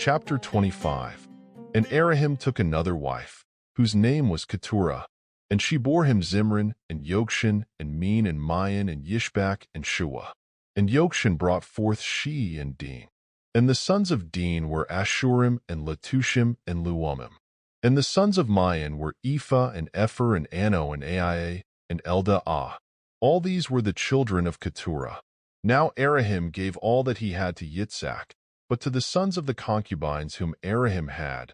Chapter 25. And Elohim took another wife, whose name was Keturah, and she bore him Zimran, and Yokshan, and Meen, and Mayan, and Yishbak, and Shuah. And Yokshan brought forth She and Din. And the sons of Din were Ashurim, and Letushim, and Luamim. And the sons of Mayan were Ephah, and Epher, and Ano, and Aiah, and Eldaah. All these were the children of Keturah. Now Elohim gave all that he had to Yitzhak, but to the sons of the concubines whom Elohim had,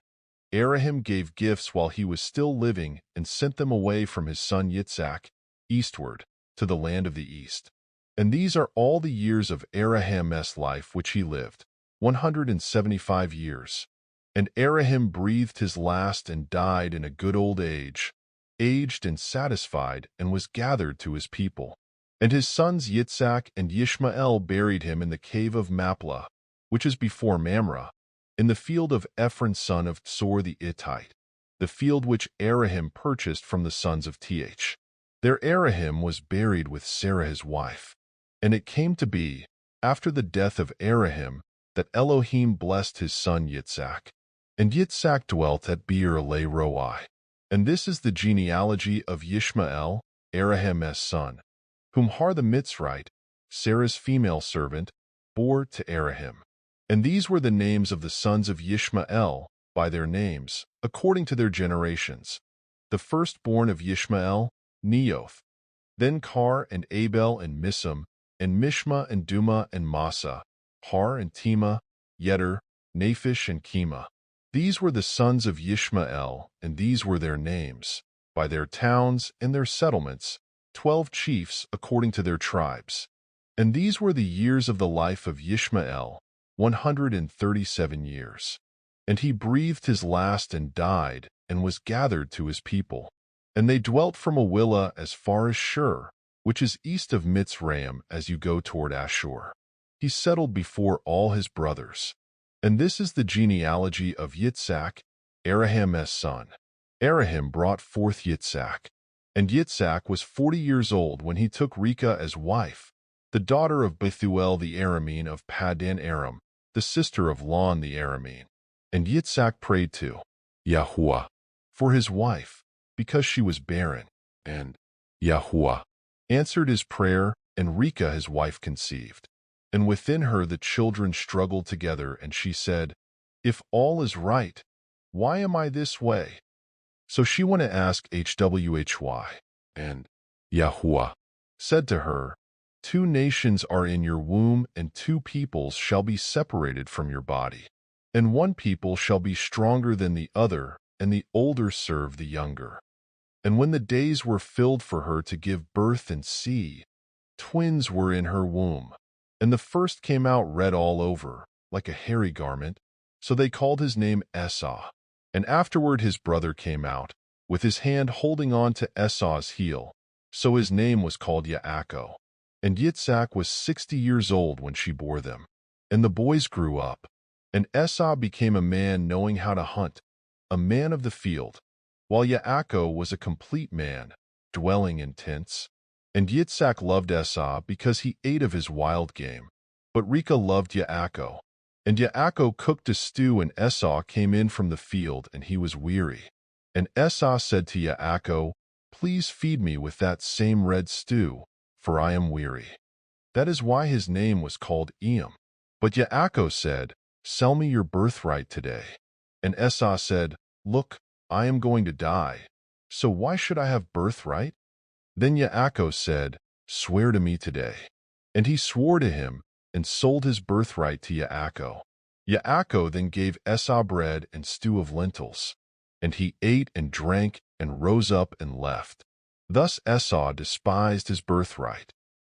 Elohim gave gifts while he was still living and sent them away from his son Yitzhak, eastward, to the land of the east. And these are all the years of Elohim's life which he lived, 175 years. And Elohim breathed his last and died in a good old age, aged and satisfied, and was gathered to his people. And his sons Yitzhak and Yishmael buried him in the cave of Maplah, which is before Mamre, in the field of Ephron son of Tsor the Hittite, the field which Elohim purchased from the sons of Th. There Elohim was buried with Sarah his wife. And it came to be, after the death of Elohim, that Elohim blessed his son Yitzhak. And Yitzhak dwelt at Beer-lahai. And this is the genealogy of Yishmael, Elohim's son, whom Har the Mitzrite, Sarah's female servant, bore to Elohim. And these were the names of the sons of Yishmael, by their names, according to their generations. The firstborn of Yishmael, Neoth. Then Kar and Abel and Misham, and Mishma and Duma and Massa, Har and Tema, Yeter, Naphish and Kema. These were the sons of Yishmael, and these were their names, by their towns and their settlements, 12 chiefs according to their tribes. And these were the years of the life of Yishmael, 137 years. And he breathed his last and died, and was gathered to his people. And they dwelt from Awilah as far as Shur, which is east of Mitzrayim as you go toward Ashur. He settled before all his brothers. And this is the genealogy of Yitzhak, Elohim's son. Elohim brought forth Yitzhak. And Yitzhak was 40 years old when he took Rivkah as wife, the daughter of Bethuel the Aramean of Paddan Aram, the sister of Lon the Aramean. And Yitzhak prayed to YAHUAH for his wife, because she was barren. And YAHUAH answered his prayer, and Rivkah his wife conceived. And within her the children struggled together, and she said, "If all is right, why am I this way?" So she went to ask HWHY. And YAHUAH said to her, 2 nations are in your womb, and 2 peoples shall be separated from your body. And 1 people shall be stronger than the other, and the older serve the younger. And when the days were filled for her to give birth and see, twins were in her womb. And the first came out red all over, like a hairy garment, so they called his name Esau. And afterward his brother came out, with his hand holding on to Esau's heel, so his name was called Yaakov. And Yitzhak was 60 years old when she bore them. And the boys grew up. And Esau became a man knowing how to hunt, a man of the field, while Yaakov was a complete man, dwelling in tents. And Yitzhak loved Esau because he ate of his wild game, but Rivkah loved Yaakov. And Yaakov cooked a stew, and Esau came in from the field, and he was weary. And Esau said to Yaakov, "Please feed me with that same red stew, for I am weary." That is why his name was called Eam. But Yaakov said, "Sell me your birthright today." And Esau said, "Look, I am going to die, so why should I have birthright?" Then Yaakov said, "Swear to me today." And he swore to him, and sold his birthright to Yaakov. Yaakov then gave Esau bread and stew of lentils. And he ate and drank, and rose up and left. Thus Esau despised his birthright.